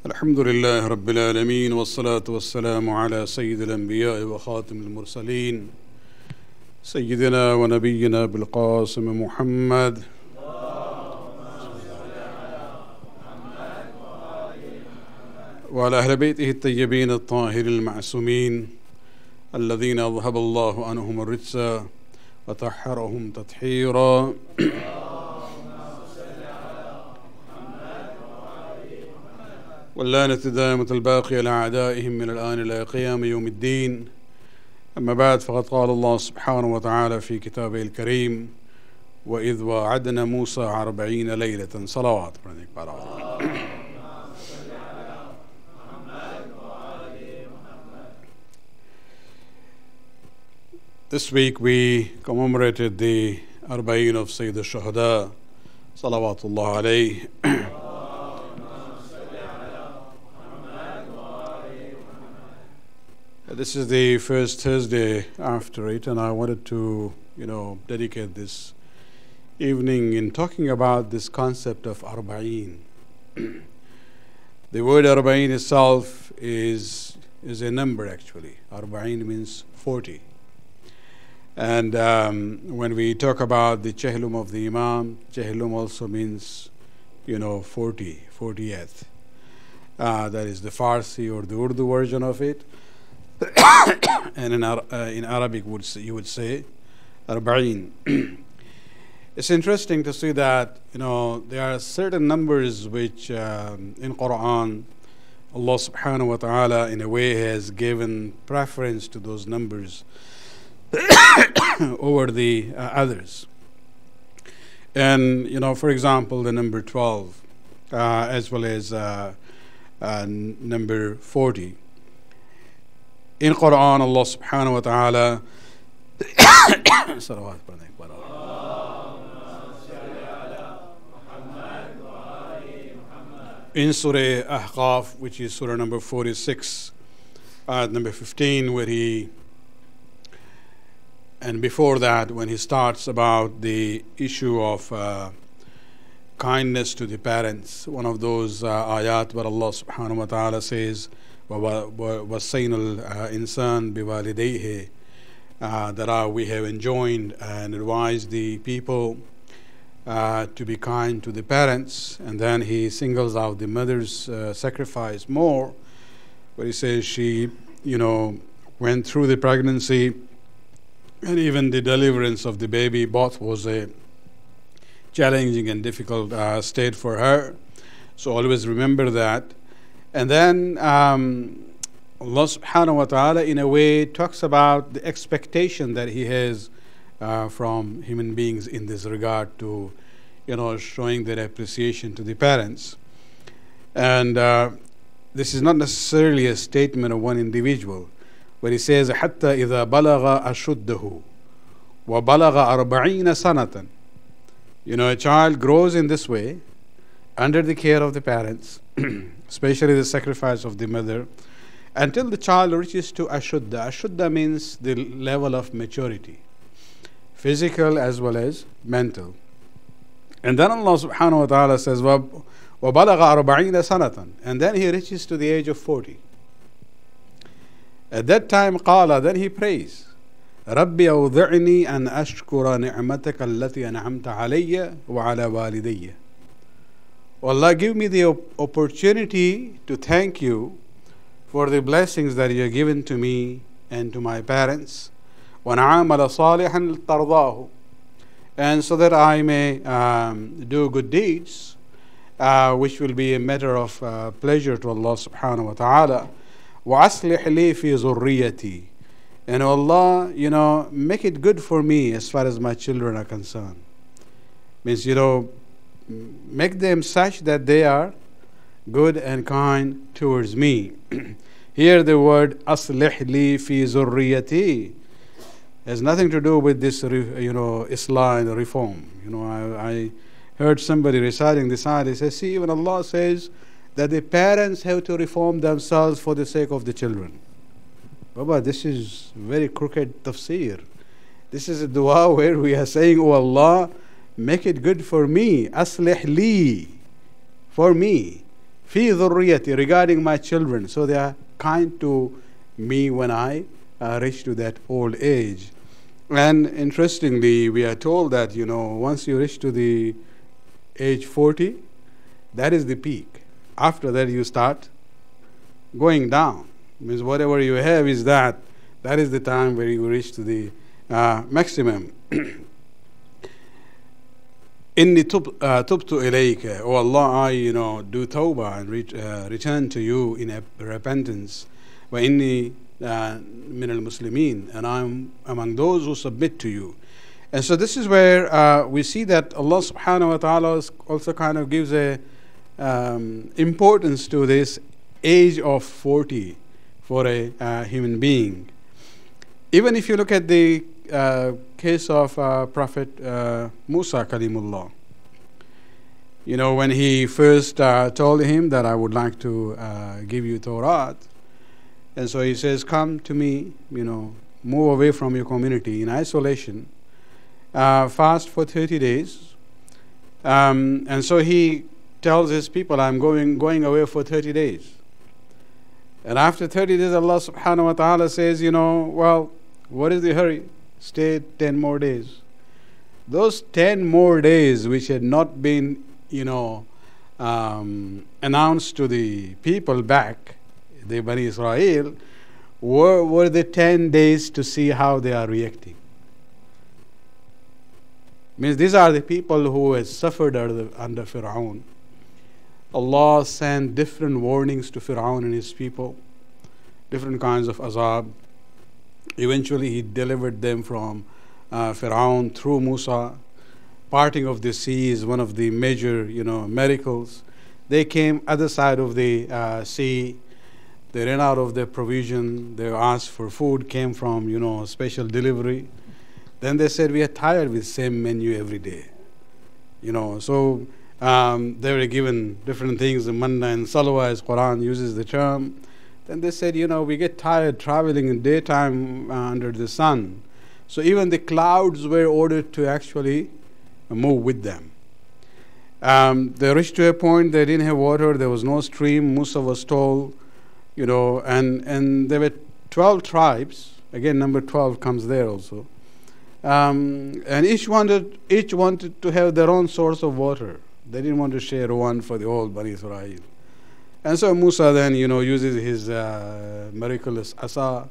الحمد لله رب العالمين والصلاة والسلام على سيد الأنبياء وخاتم المرسلين سيدنا ونبينا بالقاسم محمد وعلى أهل بيته الطيبين الطاهرين المعصومين الذين أذهب الله عنهم الرجس وطهرهم تطهيرا واللعنة دائمة الباقية لأعدائهم من الآن إلى قيام يوم الدين. أما بعد، فقد قال الله سبحانه وتعالى في كتابه الكريم: وإذ وعدنا موسى 40 ليلة. صلوات. This week we commemorated the Arbaeen of Sayyid al-Shuhada, salawatullah alayhi. This is the first Thursday after it, and I wanted to, dedicate this evening in talking about this concept of Arbaeen. The word Arbaeen itself is a number, actually. Arbaeen means 40. And when we talk about the Chehlum of the Imam, Chehlum also means, 40th. That is the Farsi or the Urdu version of it. And in Arabic you would say Arbaeen. It's interesting to see that there are certain numbers which in Quran Allah subhanahu wa ta'ala in a way has given preference to those numbers over the others. And for example, the number 12 as well as number 40. In Quran, Allah subhanahu wa ta'ala in Surah Ahqaf, which is Surah number 46, number 15, where and before that, when he starts about the issue of kindness to the parents, one of those ayat where Allah subhanahu wa ta'ala says, وَوَصَّيْنَا الْإِنسَانَ بِوَالِدَيْهِ, that we have enjoined and advised the people to be kind to the parents. And then he singles out the mother's sacrifice more, where he says she went through the pregnancy and even the deliverance of the baby. Both was a challenging and difficult state for her, so always remember that. And then Allah subhanahu wa ta'ala in a way talks about the expectation that He has from human beings in this regard to showing their appreciation to the parents. And this is not necessarily a statement of one individual, where He says حتى إذا بلغ أشده وبلغ 40 سنة. A child grows in this way under the care of the parents, especially the sacrifice of the mother, until the child reaches to Ashuddha. Ashuddha means the level of maturity, physical as well as mental. And then Allah subhanahu wa ta'ala says, وَبَلَغَ 40 سَنَةً, and then he reaches to the age of 40. At that time, قَالَ, then he prays, رَبِّ أَوْضِعْنِي أَنْ أَشْكُرَ نِعْمَتَكَ الَّتِي أَنْعَمْتَ عَلَيَّ وَعَلَى وَالِدَيَّ. Allah, give me the opportunity to thank you for the blessings that you have given to me and to my parents. وَنَعَامَلَ صَالِحًا تَرْضَاهُ, and so that I may do good deeds, which will be a matter of pleasure to Allah subhanahu wa ta'ala. وَأَصْلِحْ لِي فِي ذُرِّيَّتِي, and Allah, make it good for me as far as my children are concerned. Means, make them such that they are good and kind towards me. Here the word أَصْلِحْ لِي فِي ذُرِّيَّتِي has nothing to do with this, Islah and reform. I heard somebody reciting this ayah. They say, see, even Allah says that the parents have to reform themselves for the sake of the children. Baba, this is very crooked tafsir. This is a dua where we are saying, oh Allah, make it good for me. Aslih li, for me. fi dhurriyati, regarding my children, so they are kind to me when I reach to that old age. And interestingly, we are told that, once you reach to the age 40, that is the peak. After that, you start going down. Means whatever you have is that. That is the time where you reach to the maximum. Inni tubtu ilayka, O Allah, I do tawbah and return to you in repentance. Wa inni min al-muslimin, and I'm among those who submit to you. And so this is where we see that Allah subhanahu wa ta'ala also kind of gives a importance to this age of 40 for a human being. Even if you look at the case of Prophet Musa Kalimullah, when he first told him that I would like to give you Torah, and so he says, come to me, move away from your community in isolation, fast for 30 days. And so he tells his people, I'm going away for 30 days. And after 30 days, Allah subhanahu wa ta'ala says, well, what is the hurry? Stay 10 more days. Those 10 more days which had not been, announced to the people back, the Bani Israel, were the 10 days to see how they are reacting. Means these are the people who had suffered under Fir'aun. Allah sent different warnings to Fir'aun and his people, different kinds of azab. Eventually he delivered them from Fir'aun through Musa. Parting of the sea is one of the major miracles. They came other side of the sea. They ran out of their provision. They asked for food, came from a special delivery. Then they said, we are tired with the same menu every day. So they were given different things, the manna and salwa, as Quran uses the term. Then they said, we get tired traveling in daytime under the sun. So even the clouds were ordered to actually move with them. They reached to a point they didn't have water. There was no stream. Musa was told, and there were 12 tribes. Again, number 12 comes there also. And each wanted to have their own source of water. They didn't want to share one for the whole Bani Israel. And so Musa then, uses his miraculous asa,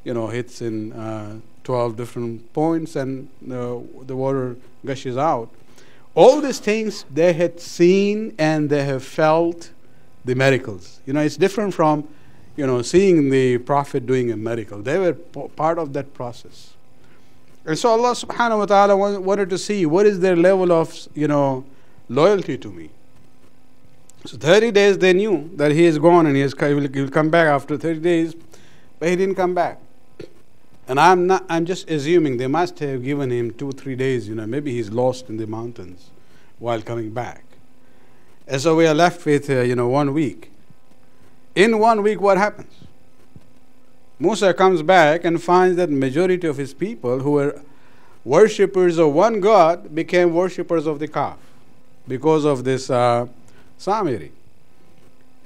hits in 12 different points, and the water gushes out. All these things they had seen and they have felt the miracles. It's different from, seeing the Prophet doing a miracle. They were part of that process. And so Allah subhanahu wa ta'ala wanted to see what is their level of, loyalty to me. So 30 days they knew that he is gone and he will come back after 30 days, but he didn't come back. And I'm just assuming they must have given him 2-3 days, maybe he's lost in the mountains while coming back. And so we are left with, 1 week. In 1 week, what happens? Musa comes back and finds that majority of his people who were worshippers of one God became worshippers of the calf because of this Samiri.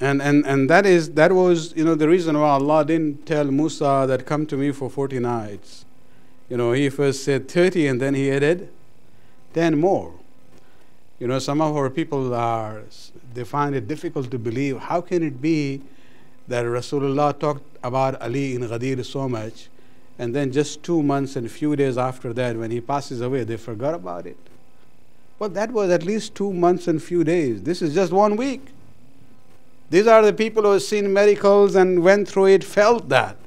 And that was the reason why Allah didn't tell Musa that come to me for 40 nights. He first said 30 and then he added 10 more. Some of our people they find it difficult to believe. How can it be that Rasulullah talked about Ali in Ghadir so much, and then just 2 months and few days after that, when he passes away, they forgot about it? Well, that was at least 2 months and few days. This is just 1 week. These are the people who have seen miracles and went through it, felt that.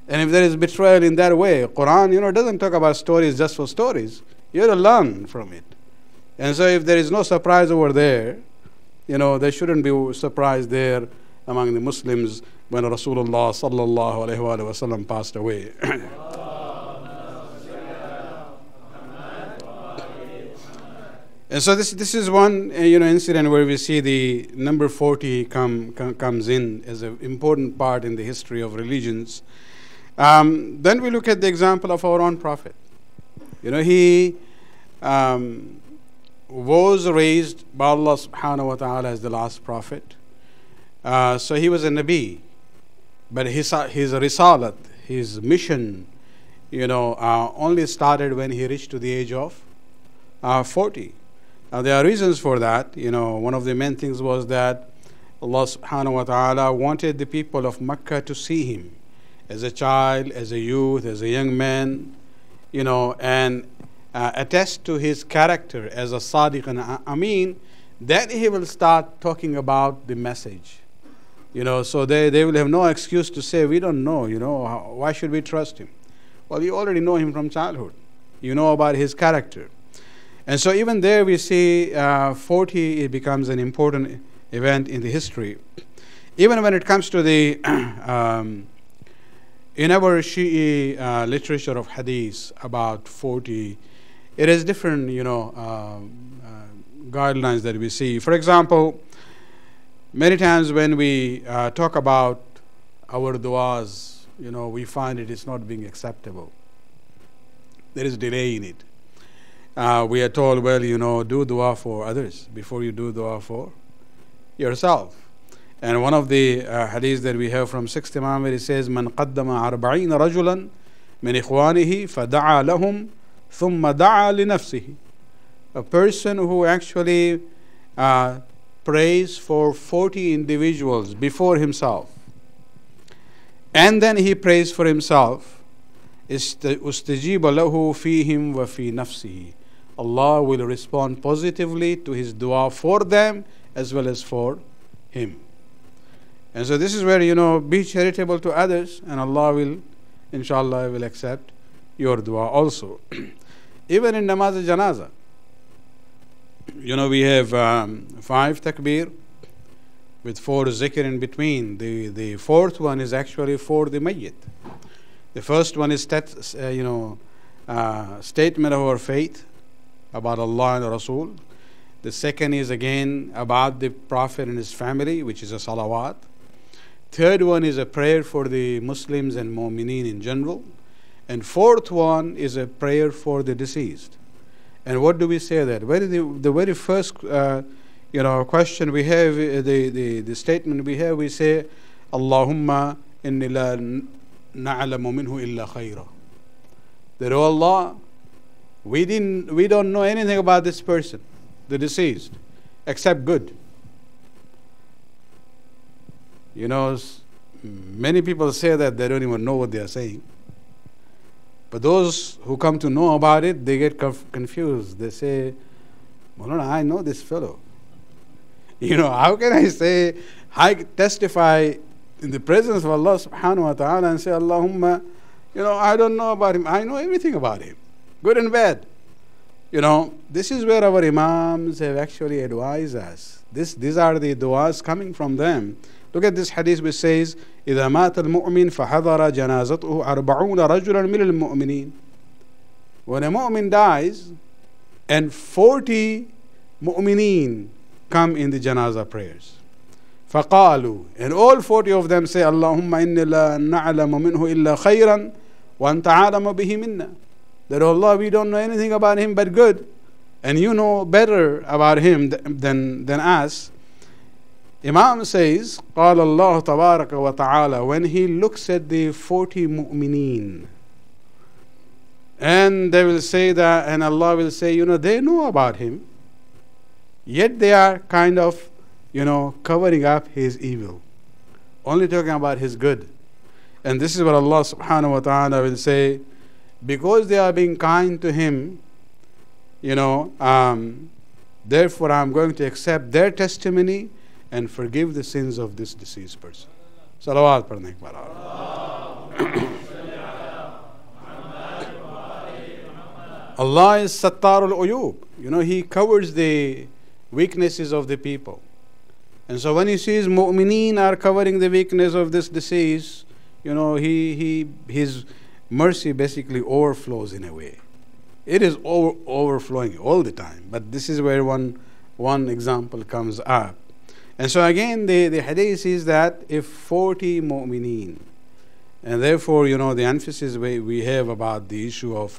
And if there is betrayal in that way, Quran, doesn't talk about stories just for stories. You have to learn from it. And so if there is no surprise over there, there shouldn't be surprise there among the Muslims when Rasulullah sallallahu alaihi wasallam passed away. And so this is one incident where we see the number 40 comes in as an important part in the history of religions. Then we look at the example of our own Prophet. He was raised by Allah subhanahu wa ta'ala as the last prophet. So he was a Nabi, but his risalat, his mission, only started when he reached to the age of 40. Now there are reasons for that. One of the main things was that Allah subhanahu wa ta'ala wanted the people of Mecca to see him as a child, as a youth, as a young man, and attest to his character as a Sadiq and Ameen. Then he will start talking about the message. So they will have no excuse to say, we don't know, why should we trust him? Well, you already know him from childhood. You know about his character. And so even there we see 40, it becomes an important event in the history. Even when it comes to the, in our Shi'i literature of Hadith about 40, it is different, guidelines that we see. For example, many times when we talk about our du'as, we find it is not being acceptable. There is delay in it. We are told, well, do dua for others before you do dua for yourself. And one of the hadiths that we have from 6th Imam, where it says, "Man qaddama arba'in rajulan min ikhwanihi fada'a lahum thumma da'a li nafsihi." A person who actually prays for 40 individuals before himself, and then he prays for himself, استجيب له فيهم وفي نفسه. Allah will respond positively to his dua for them as well as for him. And so this is where, be charitable to others, and Allah will, inshallah, will accept your dua also. Even in namaz al-janaza, we have 5 takbir with 4 zikr in between. The fourth one is actually for the mayyit. The first one is statement of our faith about Allah and Rasul. The second is again about the Prophet and his family, which is a salawat. Third one is a prayer for the Muslims and mu'mineen in general. And fourth one is a prayer for the deceased. And what do we say that? The very first question we have, the statement we have, we say, Allahumma inni la na'lamu minhu illa khayra. That, oh Allah, we don't know anything about this person, the deceased, except good. Many people say that they don't even know what they are saying. But those who come to know about it, they get confused. They say, Maulana, I know this fellow. How can I testify in the presence of Allah subhanahu wa ta'ala and say, Allahumma, I don't know about him. I know everything about him, good and bad. This is where our Imams have actually advised us. These are the du'as coming from them. Look at this hadith which says, إِذَا مَاتَ الْمُؤْمِنِ فَحَضَرَ جَنَازَتُهُ أَرْبَعُونَ رَجُلًا مِنَ الْمُؤْمِنِينَ. When a mu'min dies, and 40 mu'mineen come in the janazah prayers. فَقَالُوا, and all 40 of them say, اللهم إِنِّي لَا نَعْلَمُ مِنْهُ إِلَّا خَيْرًا وَأَنْتَ عَالَمُ بِهِ مِنَّا. That, oh Allah, we don't know anything about him but good, and you know better about him than us. Imam says, قال الله تبارك وتعالى, when he looks at the 40 mu'mineen, and they will say that, and Allah will say, they know about him, yet they are kind of, covering up his evil, only talking about his good. And this is what Allah subhanahu wa ta'ala will say, because they are being kind to him, therefore I'm going to accept their testimony and forgive the sins of this deceased person. Salawat padne ek baar. Allah is Sattarul Uyub. He covers the weaknesses of the people. And so when he sees mu'mineen are covering the weakness of this deceased, his mercy basically overflows in a way. It is overflowing all the time. But this is where one example comes up. And so again, the hadith is that if 40 mu'mineen, and therefore, the emphasis we have about the issue of,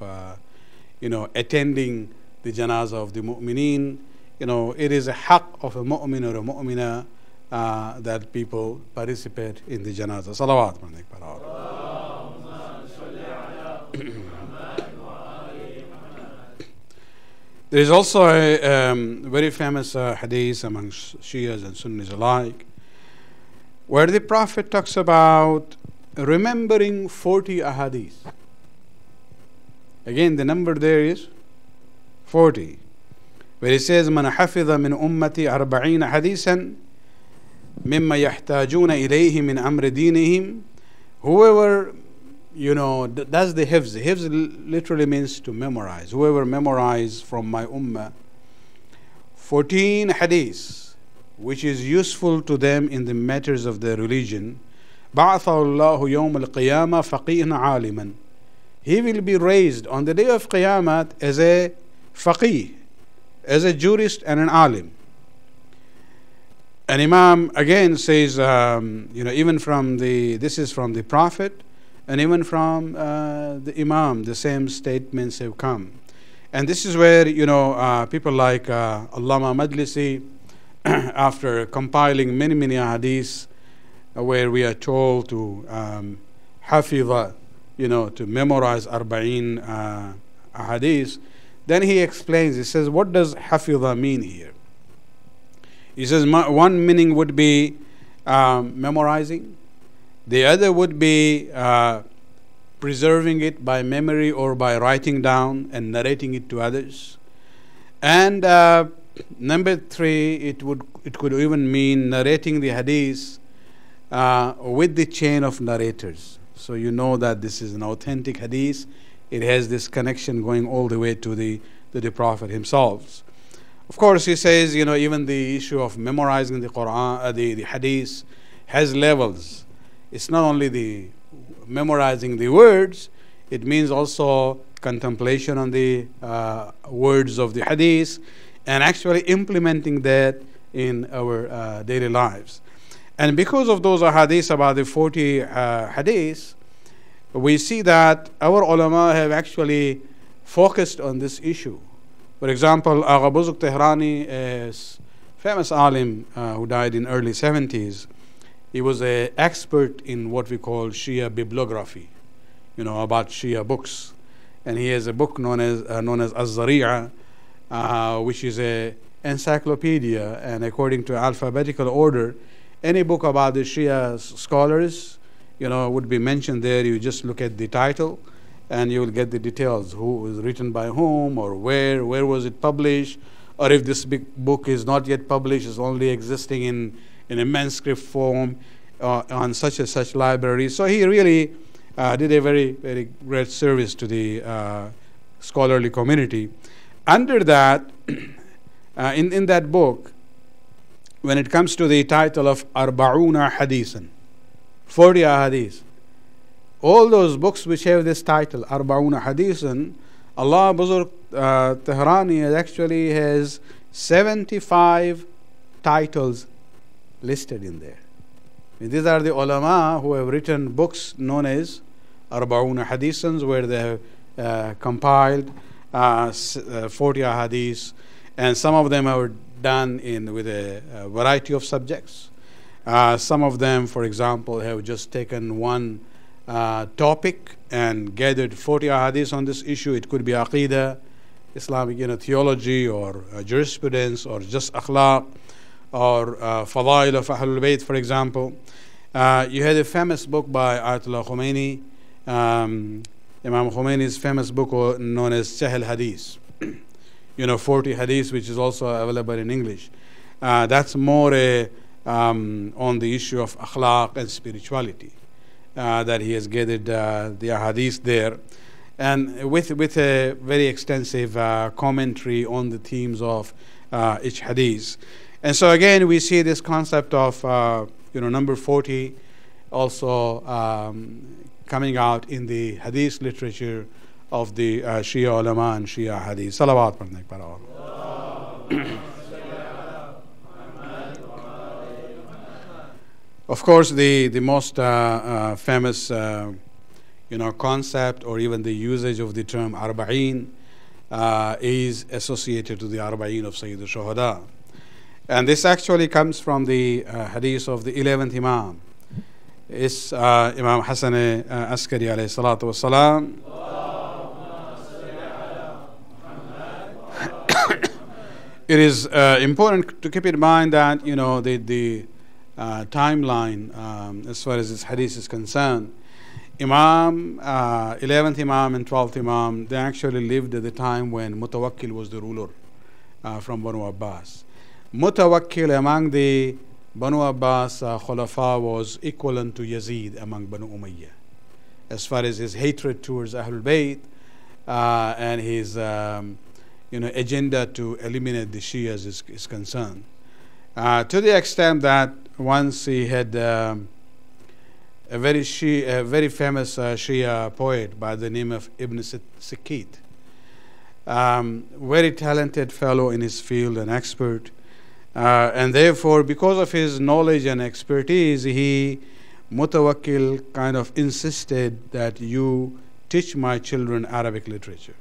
attending the janazah of the mu'mineen, it is a haqq of a mu'min or a mu'minah that people participate in the janazah. Salawat. There is also a very famous hadith among Shias and Sunnis alike, where the Prophet talks about remembering 40 ahadith. Again, the number there is 40, where he says, "Man hafidha min ummati 40 hadithan mimma yahtajuna ilayhi min amri dinihim." Whoever does the hifz. Hifz literally means to memorize. Whoever memorize from my ummah 14 hadiths, which is useful to them in the matters of their religion, بَعَثَهُ اللَّهُ يَوْمَ الْقِيَامَةِ فَقِيهًا عَالِمًا. He will be raised on the day of Qiyamah as a faqih, as a jurist and an alim. And Imam again says, even from this is from the Prophet, and even from the Imam, the same statements have come. And this is where, people like Allama Majlisi, after compiling many hadiths, where we are told to hafidha, to memorize Arbaeen hadiths, then he explains, he says, what does hafidha mean here? He says, one meaning would be memorizing. The other would be preserving it by memory or by writing down and narrating it to others. And number 3, it could even mean narrating the hadith with the chain of narrators. So you know that this is an authentic hadith. It has this connection going all the way to the Prophet himself. Of course, he says, even the issue of memorizing the Quran, the hadith, has levels. It's not only the memorizing the words, it means also contemplation on the words of the hadith and actually implementing that in our daily lives. And because of those hadiths, about the 40 hadiths, we see that our ulama have actually focused on this issue. For example, Agha Buzurg Tehrani, a famous alim who died in early 70s, he was an expert in what we call Shia bibliography, about Shia books. And he has a book known as Az-Zari'a, which is an encyclopedia. And according to alphabetical order, any book about the Shia scholars, would be mentioned there. You just look at the title, and you will get the details: who was written by whom, or where was it published, or if this big book is not yet published, is only existing in a manuscript form on such and such library. So he really did a very, very great service to the scholarly community. Under that, in that book, when it comes to the title of Arbauna Hadithan, 40 Hadith, all those books which have this title, Arbauna Hadithan, Allah Buzurg Tehrani actually has 75 titles listed in there. These are the ulama who have written books known as Arbauna Hadithans, where they have compiled 40 hadiths, and some of them are done with a variety of subjects. Some of them, for example, have just taken one topic and gathered 40 hadiths on this issue. It could be aqidah, Islamic theology, or jurisprudence, or just akhlaq, or Fadail of Ahlul Bayt, for example. You had a famous book by Ayatollah Khomeini, Imam Khomeini's famous book known as Sahih Hadith, 40 hadiths, which is also available in English. That's more on the issue of akhlaq and spirituality, that he has gathered the hadith there, and with a very extensive commentary on the themes of each hadith. And so again, we see this concept of number 40 also coming out in the hadith literature of the Shia ulama and Shia hadith. Salawat padne par aur. Of course, the most famous concept, or even the usage of the term Arbaeen, is associated to the Arbaeen of Sayyid al-Shuhada. And this actually comes from the hadith of the 11th Imam. It's Imam Hassan Askari alayhi salatu wasalam. It is important to keep in mind that, you know, the timeline as far as this hadith is concerned. Imam, 11th Imam and 12th Imam, they actually lived at the time when Mutawakkil was the ruler from Banu Abbas. Mutawakkil among the Banu Abbas Khulafa was equivalent to Yazid among Banu Umayyah as far as his hatred towards Ahlul Bayt and his agenda to eliminate the Shias is concerned. To the extent that once he had a very famous Shia poet by the name of Ibn Sayyid, very talented fellow in his field, an expert, and therefore because of his knowledge and expertise, Mutawakkil kind of insisted that you teach my children Arabic literature.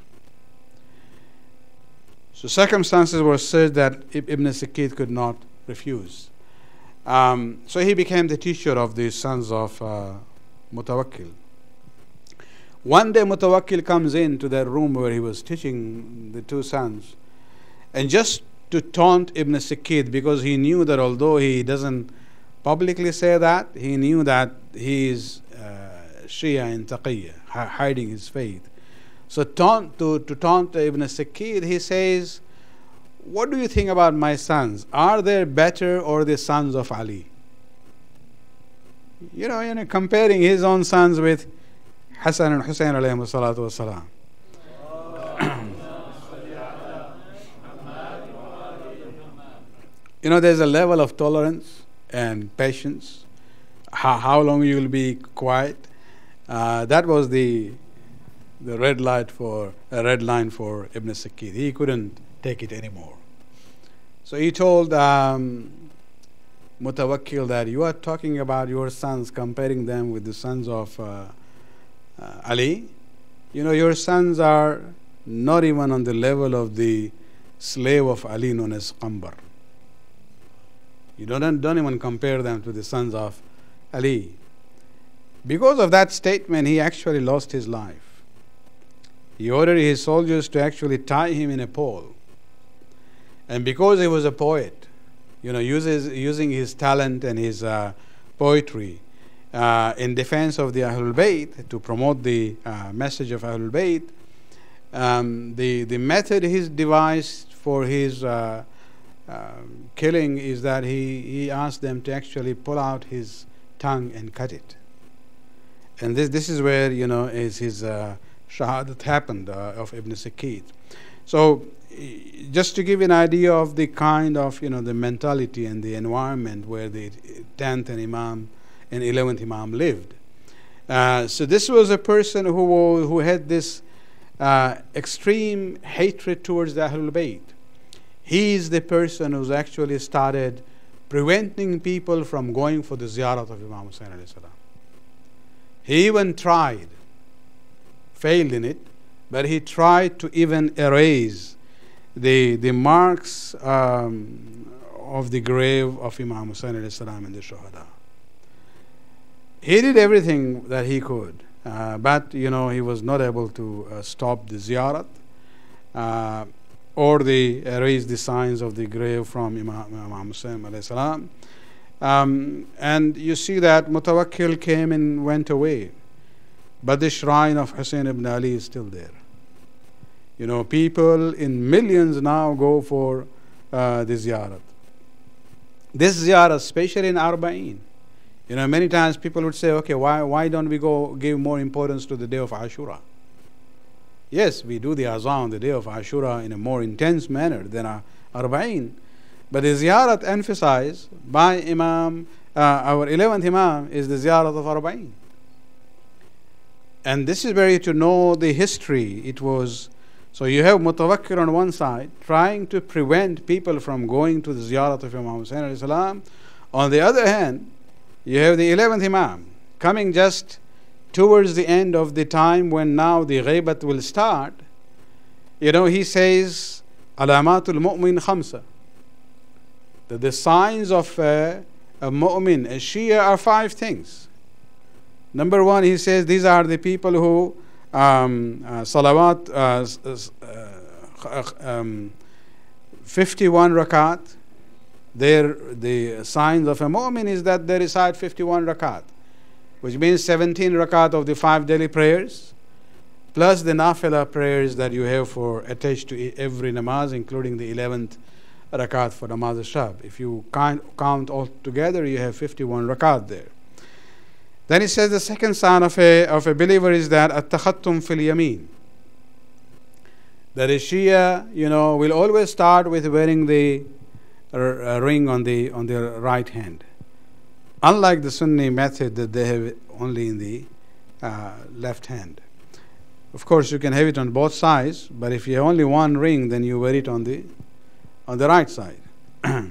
So circumstances were such that Ibn Sayyid could not refuse. So he became the teacher of the sons of Mutawakkil. One day Mutawakkil comes into that room where he was teaching the two sons, and just to taunt Ibn Sayyid, because he knew that although he doesn't publicly say that, he knew that he is Shia in Taqiyya, hiding his faith. So to taunt Ibn Sayyid, he says, what do you think about my sons? Are they better or the sons of Ali? Comparing his own sons with Hassan and Hussein alayhi salatu wasalam. There's a level of tolerance and patience. How long you will be quiet? That was the red line for Ibn Sayyid. He couldn't take it anymore. So he told Mutawakkil that you are talking about your sons, comparing them with the sons of Ali. Your sons are not even on the level of the slave of Ali known as Qambar. You don't even compare them to the sons of Ali. Because of that statement, he actually lost his life. He ordered his soldiers to actually tie him in a pole. And because he was a poet, using his talent and his poetry in defense of the Ahlul Bayt, to promote the message of Ahlul Bayt, the method he's devised for his killing is that he asked them to actually pull out his tongue and cut it. And this is where is his shahadat happened of Ibn Sayyid. So just to give you an idea of the kind of the mentality and the environment where the 10th Imam and 11th Imam lived. So this was a person who had this extreme hatred towards the Ahlul Bayt. He is the person who's actually started preventing people from going for the ziyarat of Imam Hussein alayhi salam. He even tried, failed in it, but he tried to even erase the marks of the grave of Imam Hussein alayhi salam and the Shuhada. He did everything that he could, but he was not able to stop the ziyarat or erase the signs of the grave from Imam Hussein alayhi salam. And you see that Mutawakkil came and went away, but the shrine of Hussein ibn Ali is still there. People in millions now go for the ziyarat. This ziyarat, especially in Arbaeen, many times people would say, okay, why don't we go give more importance to the day of Ashura? Yes, we do the azan on the day of Ashura in a more intense manner than Arbaeen. But the ziyarat emphasized by Imam, our 11th Imam, is the ziyarat of Arbaeen. And this is where to know the history. It was, so you have Mutawakkil on one side trying to prevent people from going to the ziyarat of Imam Hussein alayhi salam. On the other hand, you have the 11th Imam coming just towards the end of the time when now the ghaibat will start. He says, Alamatul mu'min khamsa. that the signs of a mu'min, a Shia, are 5 things. Number 1, he says these are the people who salawat 51 rakat. The signs of a mu'min is that they recite 51 rakat, which means 17 rakat of the 5 daily prayers, plus the nafila prayers that you have for attached to every namaz, including the 11th rakat for namaz al-shab. If you count all together, you have 51 rakat there. Then he says the second sign of a believer is that at-takhattum fil yameen. That a Shia, will always start with wearing the ring on the right hand, unlike the Sunni method that they have only in the left hand. Of course, you can have it on both sides, but if you have only one ring, then you wear it on the right side. This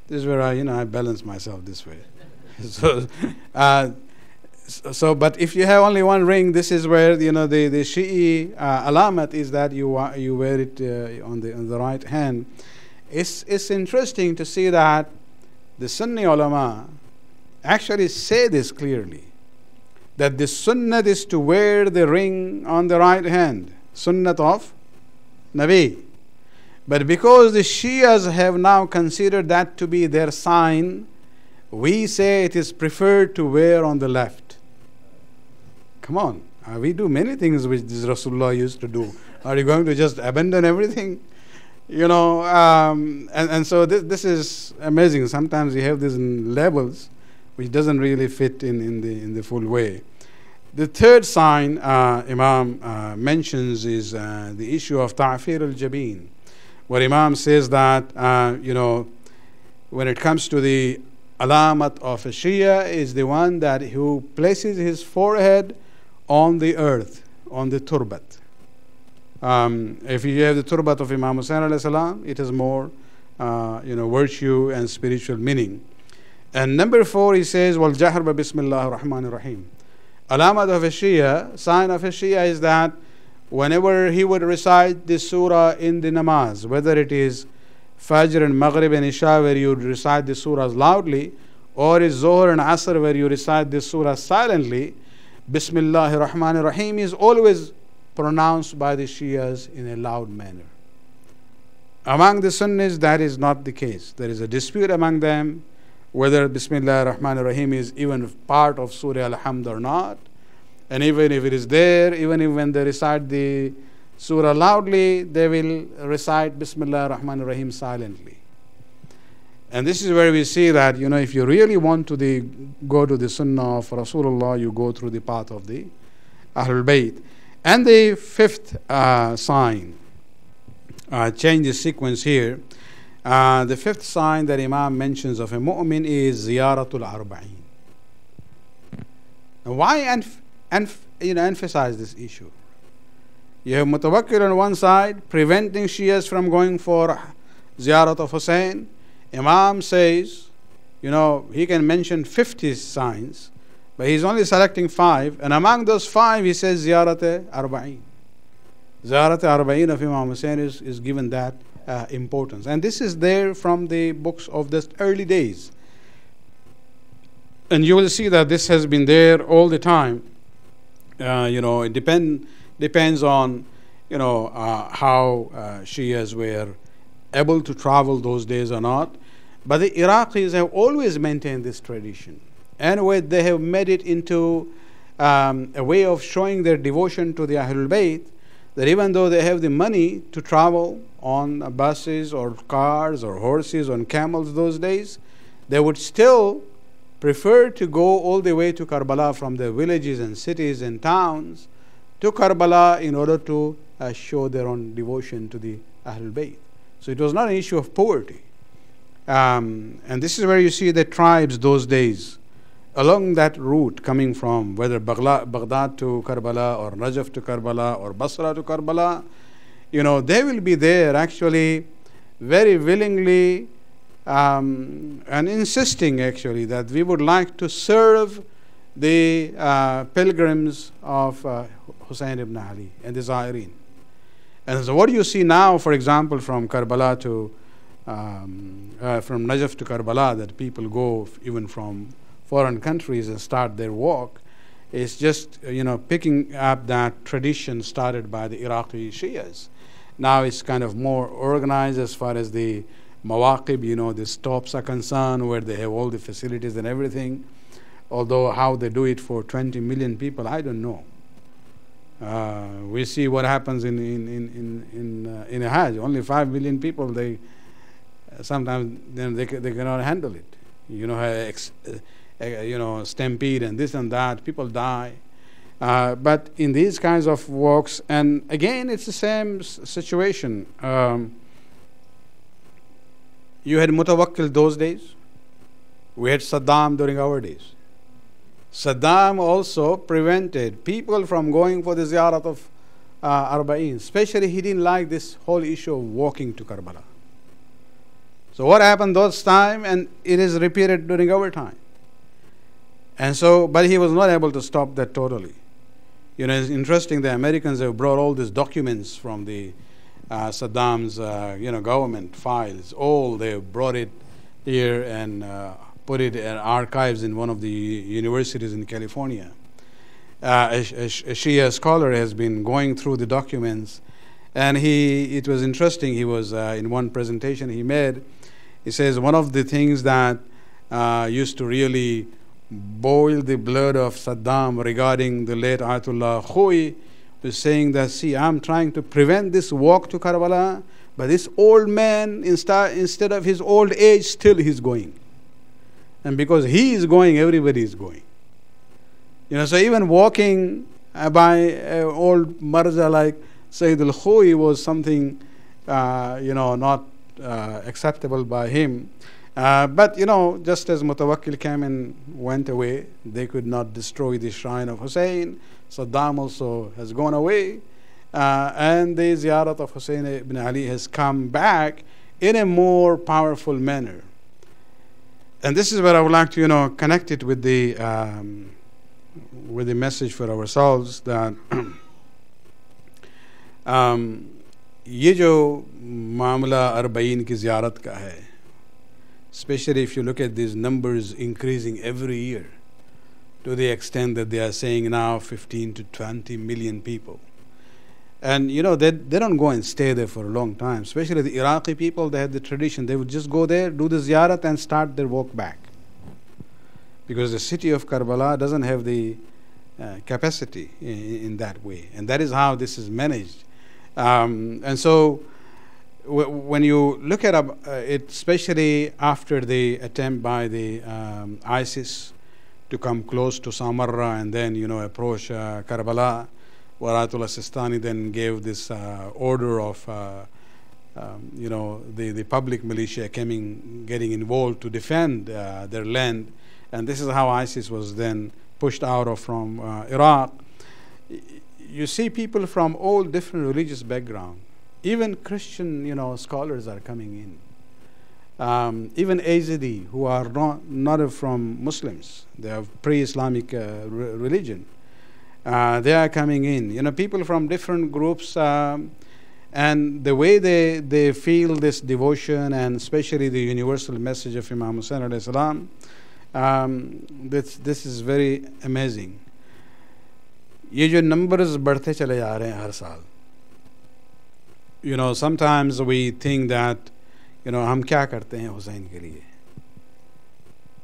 is where I balance myself this way. But if you have only one ring, this is where the Shi'i alamat is that you wear it on the right hand. It's interesting to see that the Sunni ulama actually say this clearly, that the sunnah is to wear the ring on the right hand, sunnat of Nabi. But because the Shias have now considered that to be their sign, we say it is preferred to wear on the left. Come on, we do many things which this Rasulullah used to do. Are you going to just abandon everything? And so this is amazing. Sometimes you have these labels which doesn't really fit in the full way. The third sign Imam mentions is the issue of ta'fir al-jabeen, where Imam says that when it comes to the alamat of a Shia is the one that who places his forehead on the earth, on the turbat. If you have the turbat of Imam Hussein alayhi salam, it has more virtue and spiritual meaning. And number 4, he says, wal jahr ba bismillahir rahmanir rahim. Alamat of a Shia, sign of a Shia is that whenever he would recite this surah in the namaz, whether it is Fajr and Maghrib and Isha where you recite the surahs loudly, or is Zohar and Asr where you recite the surah silently, Bismillahir Rahmanir Rahim is always pronounced by the Shias in a loud manner. Among the Sunnis, that is not the case. There is a dispute among them whether Bismillahir Rahmanir Rahim is even part of Surah Al-Hamd or not. And even if it is there, even if when they recite the surah loudly, they will recite Bismillahir Rahmanir Rahim silently. And this is where we see that, if you really want to go to the Sunnah of Rasulullah, you go through the path of the Ahlul Bayt. And the 5th sign, change the sequence here. The 5th sign that Imam mentions of a mu'min is ziyaratul Arbaeen. Why emphasize this issue? You have Mutawakkil on one side, preventing Shias from going for ziyarat of Hussein. Imam says, he can mention 50 signs, but he's only selecting 5. And among those 5, he says ziyarat Arbaeen. Ziyarat Arbaeen of Imam Hussein is given that importance. And this is there from the books of the early days. And you will see that this has been there all the time. It depends on, how Shias were able to travel those days or not. But the Iraqis have always maintained this tradition. And they have made it into a way of showing their devotion to the Ahlul Bayt, that even though they have the money to travel on buses or cars or horses, on camels those days, they would still prefer to go all the way to Karbala from their villages and cities and towns to Karbala in order to show their own devotion to the Ahlul Bayt. So it was not an issue of poverty. And this is where you see the tribes those days along that route coming from whether Baghdad to Karbala or Najaf to Karbala or Basra to Karbala, they will be there actually very willingly and insisting actually that we would like to serve the pilgrims of Hussein ibn Ali and the Zahirin. And so what do you see now, for example, from Karbala to from Najaf to Karbala, that people go even from foreign countries and start their walk. It's just picking up that tradition started by the Iraqi Shias. Now it's kind of more organized as far as the mawaqib, the stops are concerned, where they have all the facilities and everything. Although how they do it for 20 million people, I don't know. We see what happens in a Hajj. Only 5 million people. They sometimes they cannot handle it. Stampede and this and that. People die. But in these kinds of walks, and again, it's the same situation. You had Mutawakkil those days. We had Saddam during our days. Saddam also prevented people from going for the ziyarat of Arbaeen. Especially, he didn't like this whole issue of walking to Karbala. So what happened those time, and it is repeated during our time. And so, but he was not able to stop that totally. It's interesting, the Americans have brought all these documents from the Saddam's government files. All they brought it here and put it in archives in one of the universities in California. A Shia scholar has been going through the documents, and it was interesting. He was in one presentation he made. He says one of the things that used to really boil the blood of Saddam regarding the late Ayatollah Khoui was saying that, see, I'm trying to prevent this walk to Karbala, but this old man, instead of his old age, still he's going. And because he is going, everybody is going. So even walking by an old marja like Sayyid al-Khoui was something, not acceptable by him. But just as Mutawakkil came and went away, they could not destroy the shrine of Hussein. Saddam also has gone away. And the ziyarat of Hussein ibn Ali has come back in a more powerful manner. And this is where I would like to, connect it with the message for ourselves that ये जो मामला अरबईन की ज़ियारत का है, especially if you look at these numbers increasing every year to the extent that they are saying now 15 to 20 million people. And they don't go and stay there for a long time. Especially the Iraqi people, they had the tradition. They would just go there, do the ziyarat and start their walk back. Because the city of Karbala doesn't have the capacity in that way. And that is how this is managed. And so when you look at it, especially after the attempt by the ISIS to come close to Samarra and then, approach Karbala, where Ayatollah Sistani then gave this order of, the public militia getting involved to defend their land. And this is how ISIS was then pushed out from Iraq. You see people from all different religious backgrounds. Even Christian, scholars are coming in. Even Azadi, who are not from Muslims. They have pre-Islamic religion. They are coming in. People from different groups, and the way they feel this devotion, and especially the universal message of Imam Hussein alayhi salam, this is very amazing. ये जो numbers बढ़ते चले जा रहे हैं हर साल. Sometimes we think that, हम क्या करते हैं हुसैन के लिए.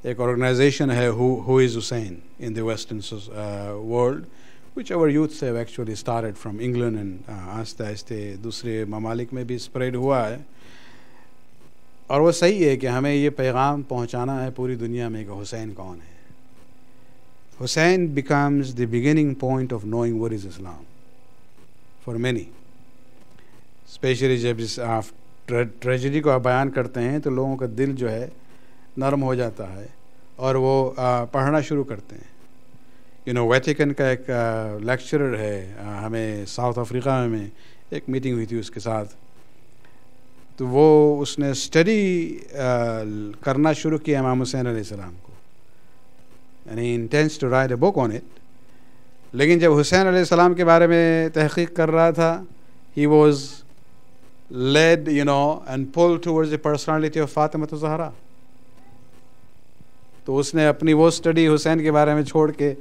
एक organization है who is Hussein in the Western world, which our youths have actually started from England and आस्ते आस्ते दूसरे ममालिक में भी spread हुआ है. और वो सही है कि हमें ये पैगाम पहुंचाना है पूरी दुनिया में कि हुसैन कौन है. Hussein becomes the beginning point of knowing what is Islam for many. Especially जब आप ट्रेजेडी को आप बयान करते हैं तो लोगों का दिल जो है नरम हो जाता है और वो पढ़ना शुरू करते हैं. वेटिकन का एक लेक्चरर है, हमें साउथ अफ्रीका में एक मीटिंग हुई थी उसके साथ, तो वो उसने स्टडी करना शुरू किया इमाम हुसैन अलैहिस्सलाम को, and he intends to write a book on it. लेकिन जब हुसैन अलैहिस्सलाम के बारे में तहकीक कर रहा था, he was led, and pulled towards the personality of Fatima Zahra. تو اس نے اپنی وہ اسٹڈی حسین کے بارے میں چھوڑ کے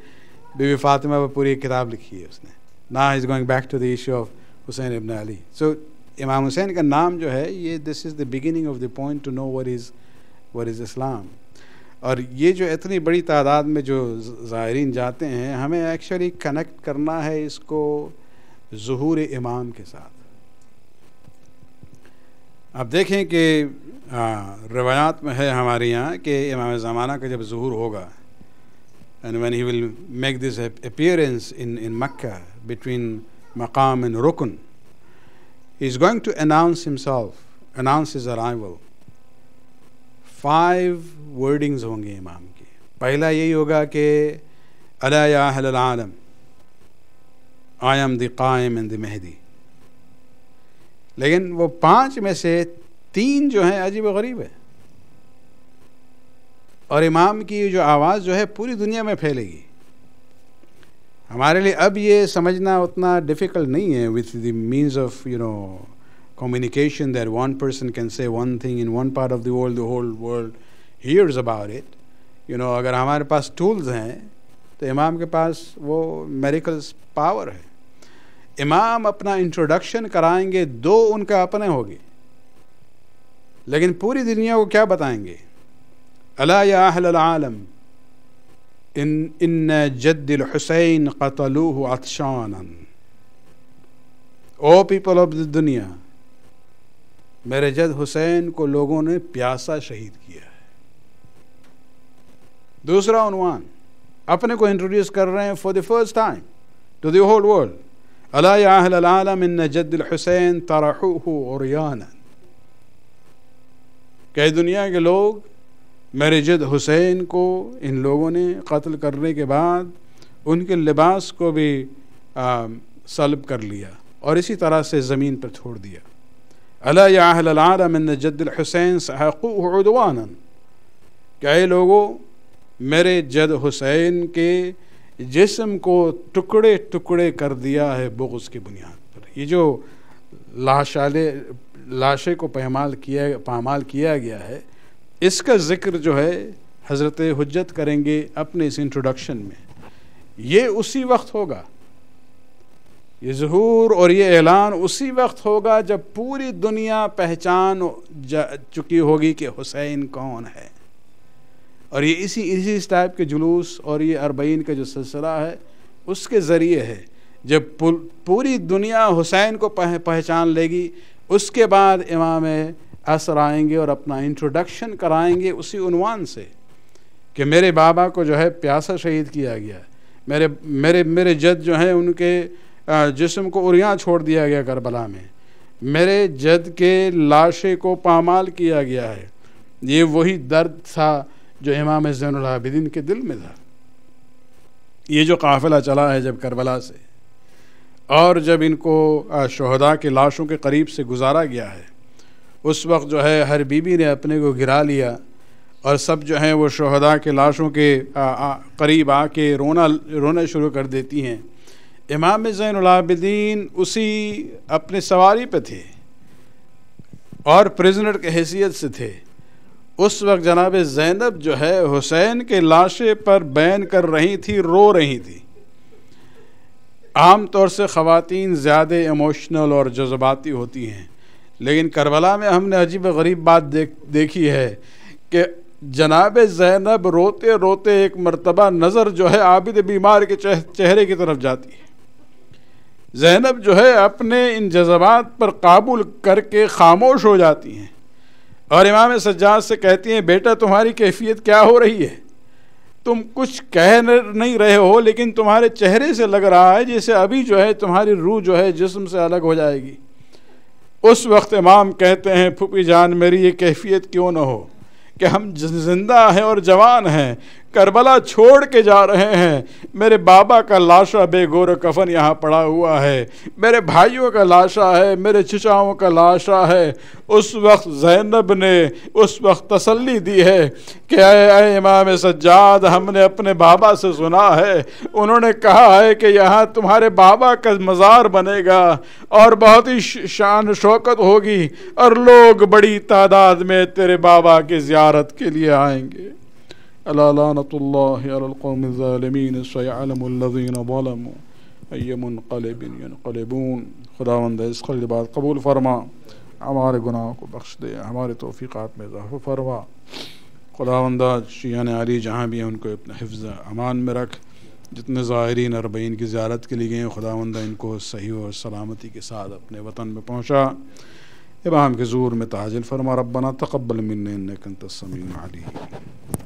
بی بی فاطمہ پر پوری کتاب لکھی ہے اس نے. Now he is going back to the issue of Hussein ibn Ali. So امام حسین کا نام جو ہے یہ this is the beginning of the point to know what is Islam. اور یہ جو اتنی بڑی تعداد میں جو زائرین جاتے ہیں, ہمیں ایکچولی کنیکٹ کرنا ہے اس کو ظہور امام کے ساتھ. آپ دیکھیں کہ روایات میں ہے ہمارے یہاں کہ امام زمانہ کا جب ظہور ہوگا, and when he will make this appearance in Mecca between Maqam and Rukn, he is going to announce his arrival. 5 wordings ہوں گے امام کے. پہلا یہی ہوگا کہ الا یا اہل العالم I am the قائم and the مہدی. لیکن وہ 5 میں سے 3 جو ہیں عجیب و غریب ہے, اور امام کی جو آواز جو ہے پوری دنیا میں پھیلے گی. ہمارے لیے اب یہ سمجھنا اتنا ڈیفیکلٹ نہیں ہے with the means of communication that one person can say one thing in one part of the world, the whole world hears about it. اگر ہمارے پاس ٹولز ہیں تو امام کے پاس وہ میریکلز پاور ہے. امام اپنا انٹروڈکشن کرائیں گے, 2 ان کا اپنے ہوگے, لیکن پوری دنیا کو کیا بتائیں گے؟ الا یا اہل العالم ان جد الحسین قتلوه عطشانا. او پیپل آف دی دنیا, میرے جد حسین کو لوگوں نے پیاسا شہید کیا ہے. دوسرا عنوان اپنے کو انٹروڈیوس کر رہے ہیں for the first time to the whole world. الا یا اہل العالم ان جد الحسین طرحوه عریانا. کہ دنیا کے لوگ میرے جد حسین کو ان لوگوں نے قتل کرنے کے بعد ان کے لباس کو بھی سلب کر لیا اور اسی طرح سے زمین پر چھوڑ دیا. الا یا اہل العالم ان جد الحسین سحقوه عدوانا. کہ اے لوگوں, میرے جد حسین کے جسم کو ٹکڑے ٹکڑے کر دیا ہے بغض کی بنیاد پر. یہ جو لاشے کو پامال کیا گیا ہے, اس کا ذکر جو ہے حضرت حجت کریں گے اپنے اس انٹروڈکشن میں. یہ اسی وقت ہوگا, یہ ظہور اور یہ اعلان اسی وقت ہوگا جب پوری دنیا پہچان چکی ہوگی کہ حسین کون ہے. اور یہ اسی ٹائپ کے جلوس اور یہ اربعین کا جو سلسلہ ہے اس کے ذریعے ہے. جب پوری دنیا حسین کو پہچان لے گی, اس کے بعد امام عصر آئیں گے اور اپنا انٹروڈکشن کرائیں گے اسی عنوان سے کہ میرے بابا کو جو ہے پیاسا شہید کیا گیا, میرے جد جو ہیں ان کے جسم کو عریاں چھوڑ دیا گیا کربلا میں, میرے جد کے لاشے کو پامال کیا گیا ہے. یہ وہی درد تھا جو امام زین العابدین کے دل میں تھا. یہ جو قافلہ چلا ہے جب کربلا سے, اور جب ان کو شہداء کے لاشوں کے قریب سے گزارا گیا ہے, اس وقت جو ہے ہر بیوی نے اپنے کو گرا لیا اور سب جو ہیں وہ شہداء کے لاشوں کے قریب آ کے رونا شروع کر دیتی ہیں. امام زین العابدین اسی اپنے سواری پہ تھے اور پریزنر کی حیثیت سے تھے. اس وقت جناب زینب جو ہے حسین کے لاشے پر بین کر رہی تھی, رو رہی تھی. عام طور سے خواتین زیادہ ایموشنل اور جذباتی ہوتی ہیں, لیکن کربلا میں ہم نے عجیب غریب بات دیکھی ہے کہ جناب زینب روتے روتے ایک مرتبہ نظر جو ہے عابد بیمار کے چہرے کی طرف جاتی ہے. زینب جو ہے اپنے ان جذبات پر قابو کر کے خاموش ہو جاتی ہیں اور امام سجاد سے کہتی ہیں, بیٹا تمہاری کیفیت کیا ہو رہی ہے؟ تم کچھ کہہ نہیں رہے ہو, لیکن تمہارے چہرے سے لگ رہا ہے جیسے ابھی جو ہے تمہاری روح جو ہے جسم سے الگ ہو جائے گی. اس وقت امام کہتے ہیں, پھوپھی جان میری یہ کیفیت کیوں نہ ہو کہ ہم زندہ ہیں اور جوان ہیں, کربلا چھوڑ کے جا رہے ہیں، میرے بابا کا لاشا بے گور و کفن یہاں پڑا ہوا ہے، میرے بھائیوں کا لاشا ہے، میرے چچاؤں کا لاشا ہے۔ اس وقت زینب نے اس وقت تسلی دی ہے کہ اے امام سجاد، ہم نے اپنے بابا سے سنا ہے، انہوں نے کہا ہے کہ یہاں تمہارے بابا کا مزار بنے گا اور بہت ہی شان و شوکت ہوگی اور لوگ بڑی تعداد میں تیرے بابا کی زیارت کے لیے آئیں گے۔ الا لعنۃ اللہ علی القوم الظالمین سیعلم الذین ظلموا ای منقلب ینقلبون۔ خداوند اس بات قبول فرما، ہمارے گناہوں کو بخش دے، ہمارے توفیقات میں اضافہ فرما۔ خداوندہ شیعان علی جہاں بھی ہیں ان کو اپنے حفظ امان میں رکھ، جتنے زائرین اربعین کی زیارت کے لیے گئے ہیں خداوندہ ان کو صحیح و سلامتی کے ساتھ اپنے وطن میں پہنچا، امام کے ظہور میں تعجل فرما۔ ربنا تقبل منا انک انت السمیع العلیم۔